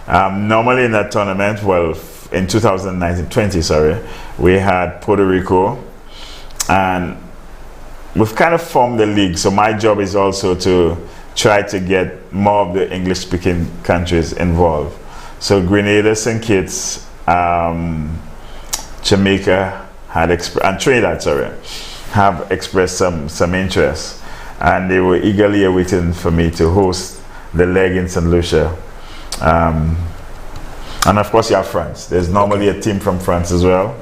Normally in that tournament, well, in 2019-20, we had Puerto Rico, and we've kind of formed the league. So my job is also to try to get more of the English-speaking countries involved. So Grenada, St. Kitts, Jamaica and Trinidad, have expressed some interest, and they were eagerly awaiting for me to host the leg in St. Lucia. And of course you have France. There's normally a team from France as well.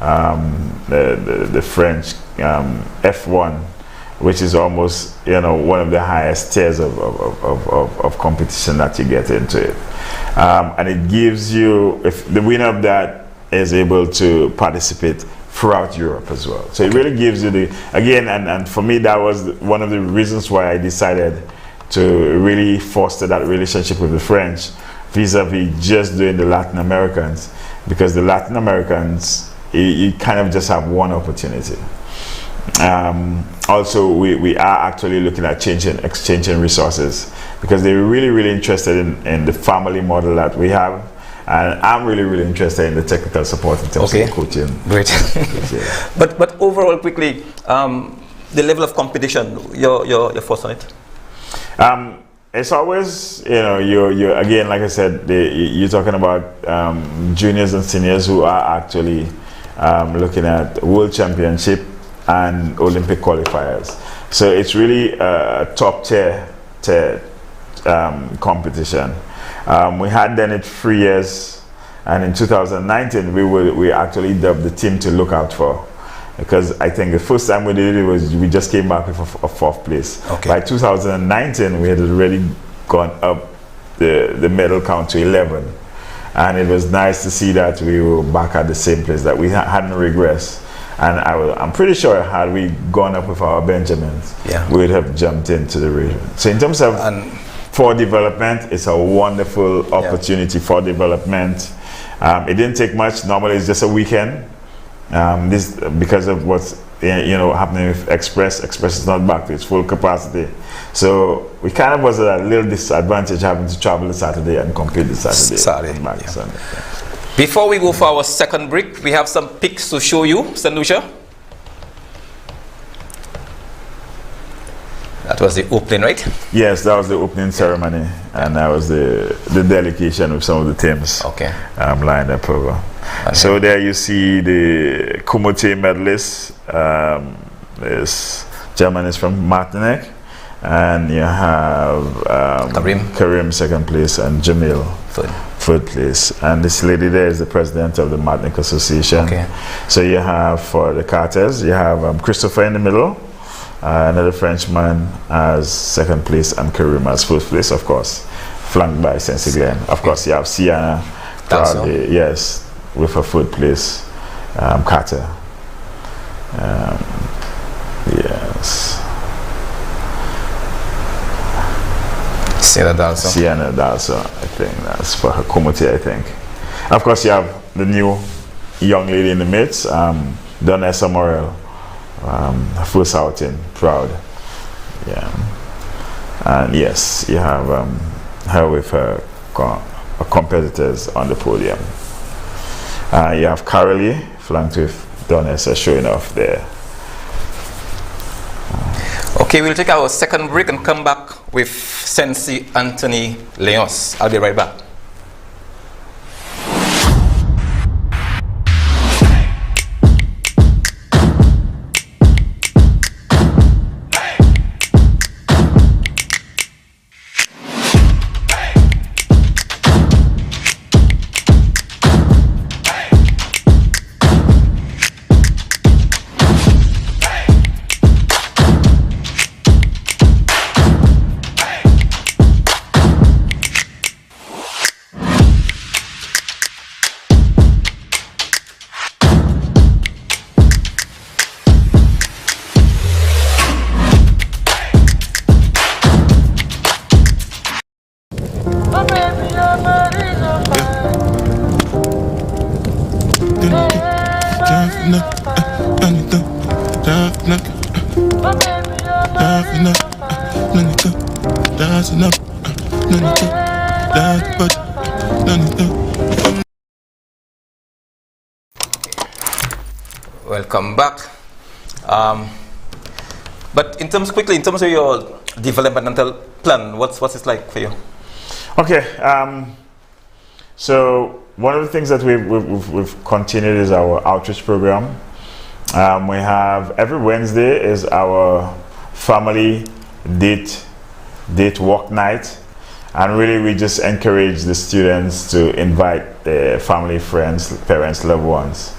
The French F1 which is almost, you know, one of the highest tiers of competition that you get into it. And it gives you, if the winner of that is able to participate throughout Europe as well. So it really gives you the, again, and for me that was one of the reasons why I decided to really foster that relationship with the French vis-a-vis just doing the Latin Americans, because the Latin Americans, you kind of just have one opportunity. Also, we are actually looking at exchanging resources, because they're really interested in the family model that we have, and I'm really interested in the technical support in terms of coaching. Great. Yeah. But overall, quickly, the level of competition, your thoughts on it? It's always, you know, you again, like I said, you're talking about juniors and seniors who are actually looking at World Championship and Olympic qualifiers. So it's really a top tier competition. We had done it 3 years, and in 2019 we actually dubbed the team to look out for, because I think the first time we did it was we just came back with a 4th place. Okay. By 2019 we had already gone up the medal count to 11, and it was nice to see that we were back at the same place, that we hadn't regressed. And I'm pretty sure had we gone up with our Benjamins, we'd have jumped into the region. So in terms of for development, it's a wonderful opportunity for development. It didn't take much. Normally it's just a weekend. This because of what's happening with Express. Express is not back to its full capacity, so we kind of was at a little disadvantage having to travel the Saturday and compete the Saturday. And back Sunday. Before we go for our second break, we have some pics to show you, St. Lucia. That was the opening, right? Yes, that was the opening ceremony, and that was the delegation with some of the teams lined up over. So there you see the Kumite medalists. German is from Martinique, and you have Karim second place, and Jamil third place. And this lady there is the president of the Martinique Association. Okay. So you have, for the Carters, you have Christopher in the middle, another Frenchman as second place, and Karim as first place, of course, flanked by Sensi Glenn. Of course, you have Sienna proudly, yes, with a third place, Carter. Yes. Sienna Dalso, I think that's for her Kumite, I think. Of course, you have the new young lady in the midst, Donessa Morel, first outing, proud. Yeah. And yes, you have her with her competitors on the podium. You have Carolee flanked with Donessa showing off there. Okay, we'll take our second break and come back with Sensei Anthony Leons. I'll be right back. Welcome back. But in terms of your developmental plan, what's it like for you? Okay. So one of the things that we've continued is our outreach program. We have every Wednesday is our family date walk night, and really we just encourage the students to invite their family, friends, parents, loved ones,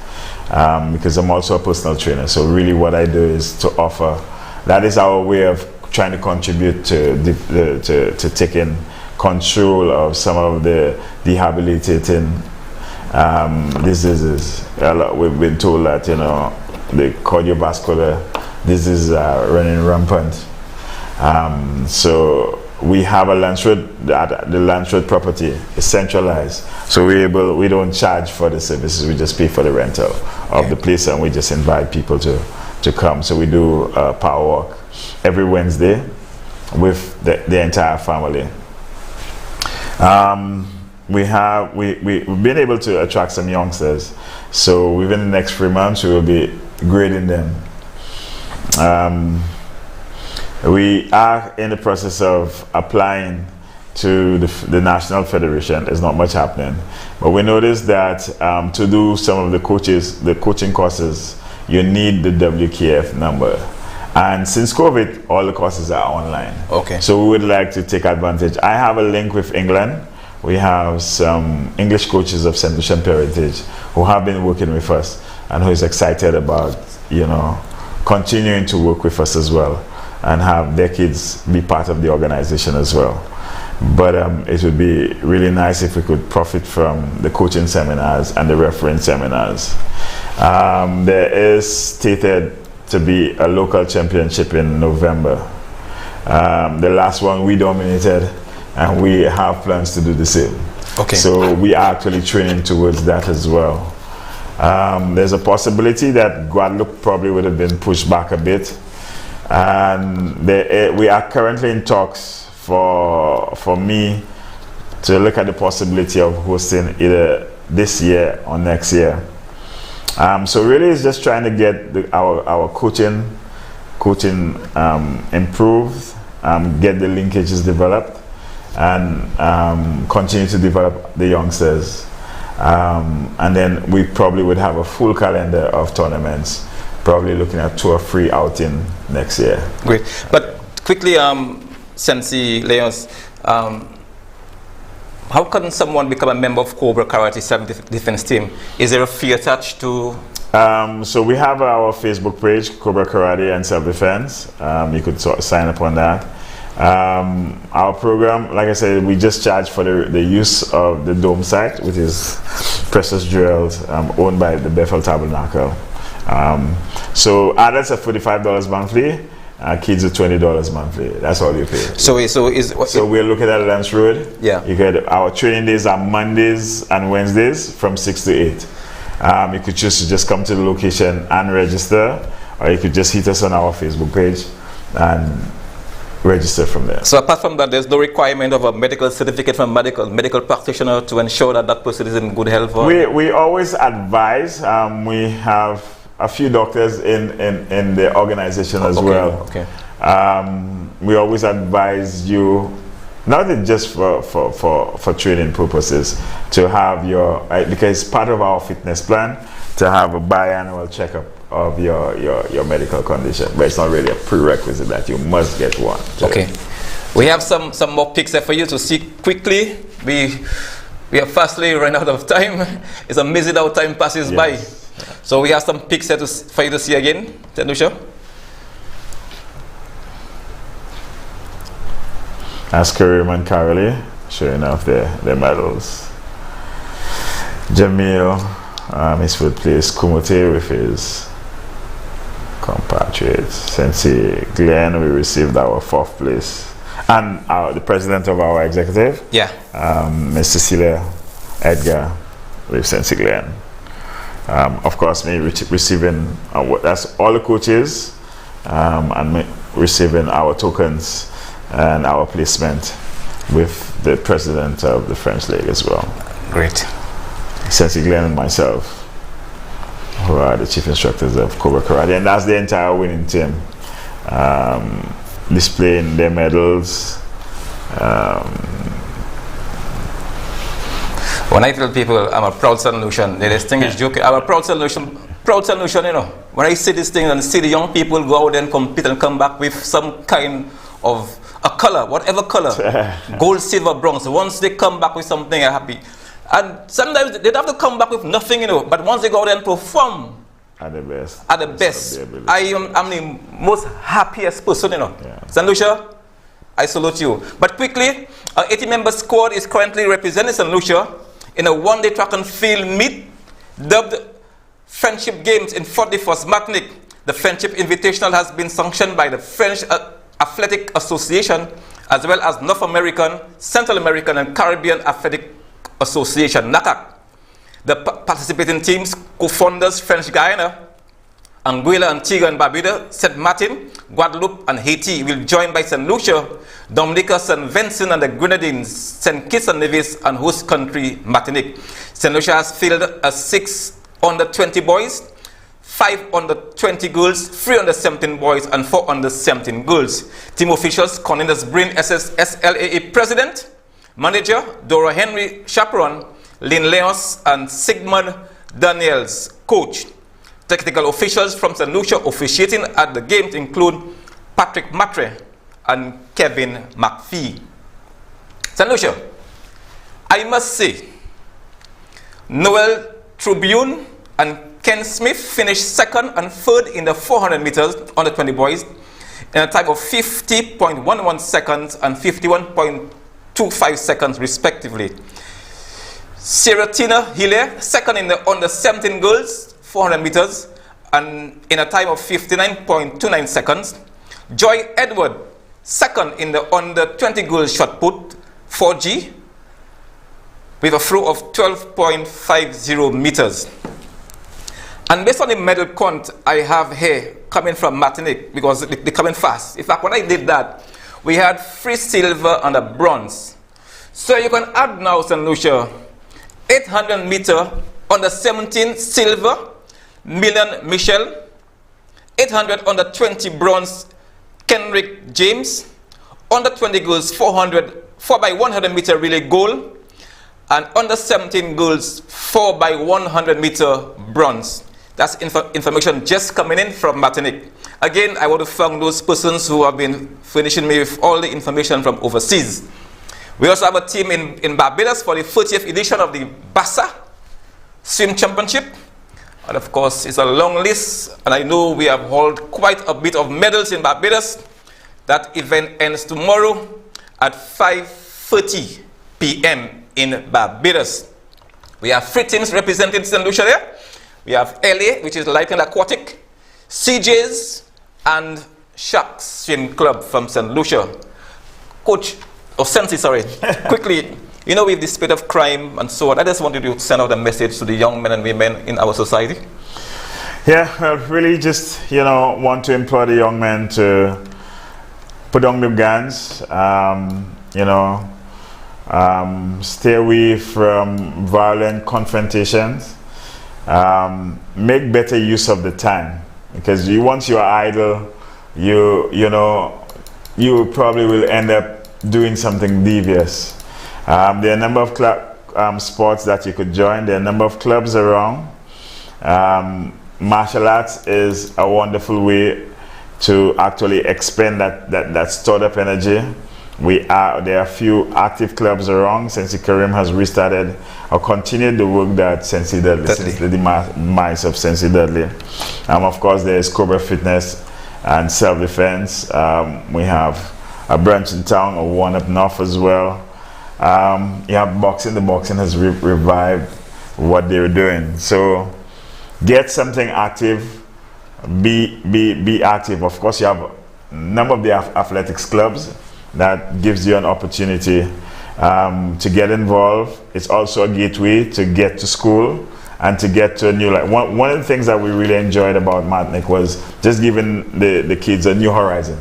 because I'm also a personal trainer. So really what I do is to offer that is our way of trying to contribute to taking control of some of the debilitating diseases. We've been told that, you know, the cardiovascular diseases are running rampant. So we have a Lance Road, the Lance Road property is centralized. So we don't charge for the services, we just pay for the rental of the place, and we just invite people to come. So we do a power walk every Wednesday with the entire family. We've been able to attract some youngsters. So within the next 3 months, we will be grading them. We are in the process of applying to the National Federation. There's not much happening, but we noticed that to do some of the coaching courses, you need the WKF number. And since COVID, all the courses are online. Okay. So we would like to take advantage. I have a link with England. We have some English coaches of St. Lucian parentage who have been working with us and who is excited about, you know, continuing to work with us as well and have their kids be part of the organization as well. But it would be really nice if we could profit from the coaching seminars and the reference seminars. There is stated to be a local championship in November. The last one we dominated, and we have plans to do the same. Okay. So we are actually training towards that as well. There's a possibility that Guadeloupe probably would have been pushed back a bit, and we are currently in talks for me to look at the possibility of hosting either this year or next year. So really it's just trying to get our coaching improved, get the linkages developed, and continue to develop the youngsters. And then we probably would have a full calendar of tournaments, probably looking at 2 or 3 outing next year. Great. But quickly, Sensei Leons, how can someone become a member of Cobra Karate Self-Defense Team? Is there a fee attached to? So we have our Facebook page, Cobra Karate and Self-Defense. You could sign up on that. Our program, like I said, we just charge for the use of the dome site, which is Precious Jewels, owned by the Bethel Tabernacle. So adults are $45 monthly. Kids are $20 monthly. That's all you pay. So we're looking at Lance Road. Yeah. Our training days are Mondays and Wednesdays from 6 to 8. You could choose to just come to the location and register, or you could just hit us on our Facebook page and register from there. So apart from that, there's no requirement of a medical certificate from medical practitioner to ensure that that person is in good health? We always advise. We have a few doctors in the organization as well. Okay. We always advise you, not just for training purposes, to have because part of our fitness plan, to have a biannual checkup of your medical condition, but it's not really a prerequisite that you must get one. Okay. We have some more picks there for you to see quickly. We have fastly run out of time. It's amazing how time passes by. So we have some pics here for you to see again. Tendusha. That's Kareem and Carolee showing off their medals. Jamil, his fourth place. Kumute with his compatriots. Sensei Glenn, we received our 4th place. And the president of our executive, Ms. Cecilia Edgar with Sensei Glenn. Of course, me receiving that's all the coaches, and me receiving our tokens and our placement with the president of the French League as well. Great. Sensei Glenn and myself, who are the chief instructors of Cobra Karate, and that's the entire winning team, displaying their medals. When I tell people I'm a proud St. Lucian, they think it's joking. I'm a proud St. Lucian, you know. When I see these things and see the young people go out there and compete and come back with some kind of a color, whatever color, gold, silver, bronze. Once they come back with something, I'm happy. And sometimes they have to come back with nothing, you know. But once they go out there and perform, At the best. At the best. I'm the most happiest person, you know. Yeah. St. Lucia, I salute you. But quickly, our 80-member squad is currently representing St. Lucia in a one-day track and field meet dubbed Friendship Games in 41st Martinique. The Friendship Invitational has been sanctioned by the French Athletic Association as well as North American, Central American and Caribbean Athletic Association, NACAC. The participating teams, co-founders French Guyana, Anguilla, Antigua and Barbuda, St. Martin, Guadeloupe and Haiti will join by St. Lucia, Dominica, St. Vincent and the Grenadines, St. Kitts and Nevis and host country Martinique. St. Lucia has fielded 6 under 20 boys, 5 under 20 girls, 3 under 17 boys and 4 under 17 girls. Team officials, Cornelius Brin, SLAA President, Manager, Dora Henry, Chaperon, Lynn Leos and Sigmund Daniels, Coach. Technical officials from St. Lucia officiating at the games include Patrick Matre and Kevin McPhee. St. Lucia, I must say, Noel Tribune and Ken Smith finished 2nd and 3rd in the 400 meters under 20 boys in a time of 50.11 seconds and 51.25 seconds respectively. Seratina Hilaire, 2nd in the under 17 girls 400 meters and in a time of 59.29 seconds. Joy Edward, 2nd in the under 20 girls shot put 4G with a throw of 12.50 meters. And based on the medal count I have here coming from Martinique, because they're coming fast. In fact, when I did that, we had 3 silver and a bronze. So you can add now, St. Lucia, 800 meter under 17 silver, Milan Michel, 800 under 20 bronze, Kenrick James, under 20 girls 400, 4x100 meter relay gold, and under 17 girls 4x100 meter bronze. That's information just coming in from Martinique. Again, I want to thank those persons who have been furnishing me with all the information from overseas. We also have a team in Barbados for the 30th edition of the Bassa Swim Championship. And of course, it's a long list, and I know we have held quite a bit of medals in Barbados. That event ends tomorrow at 5:30 p.m. in Barbados. We have 3 teams representing St. Lucia there. We have LA, which is light and aquatic, CJ's, and Sharks Swim Club from St. Lucia. Coach, Sensi, sorry, quickly, you know, with the spirit of crime and so on, I just wanted to send out a message to the young men and women in our society. Yeah, I really just, you know, want to implore the young men to put down the guns, you know, stay away from violent confrontations, make better use of the time, because once you're idle, you know, you probably will end up doing something devious. There are a number of sports that you could join. There are a number of clubs around. Martial arts is a wonderful way to actually expend that stored up energy. There are a few active clubs around. Sensi Karim has restarted or continued the work that Sensi Dudley, since the demise of Sensi Dudley. Of course, there is Cobra Fitness and self-defense. We have a branch in town, or one up north as well. You have boxing. The boxing has revived what they were doing. So get something active. Be active. Of course, you have a number of the athletics clubs that gives you an opportunity to get involved. It's also a gateway to get to school and to get to a new life. One of the things that we really enjoyed about Martinique was just giving the kids a new horizon.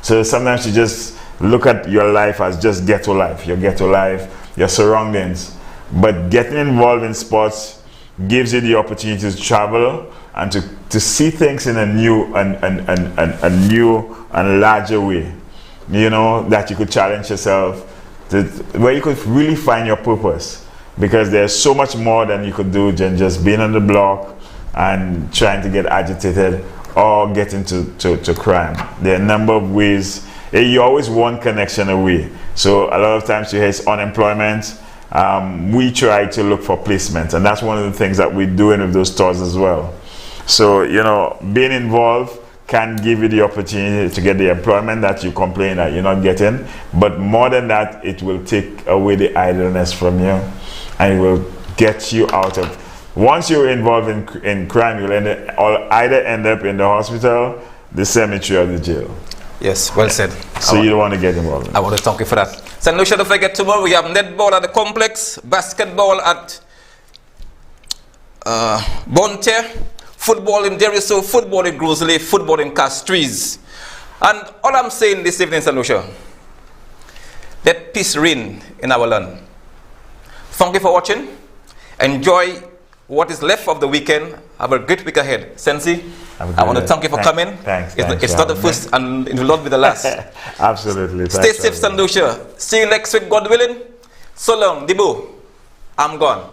So sometimes you just look at your life as just ghetto life, your surroundings. But getting involved in sports gives you the opportunity to travel and to see things in a new and larger way. You know, that you could challenge yourself, where you could really find your purpose. Because there's so much more than you could do than just being on the block and trying to get agitated or get into crime. There are a number of ways. You're always one connection away. So a lot of times you hear it's unemployment. We try to look for placement, and that's one of the things that we're doing with those stores as well. So, you know, being involved can give you the opportunity to get the employment that you complain that you're not getting. But more than that, it will take away the idleness from you, and it will get you out of. Once you're involved in crime, you'll either end up in the hospital, the cemetery, or the jail. Yes, well said. So you don't want to get involved. I want to thank you for that. St. Lucia, don't forget tomorrow we have netball at the complex, basketball at Bonte, football in Deriso, football in Grosley, football in Castries. And all I'm saying this evening, St. Lucia, let peace reign in our land. Thank you for watching. Enjoy what is left of the weekend. Have a great week ahead. Sensi, I want to thank you for coming. Thanks. It's not the first and it will not be the last. Absolutely. Stay safe, St. Lucia. See you next week, God willing. So long, Dibu. I'm gone.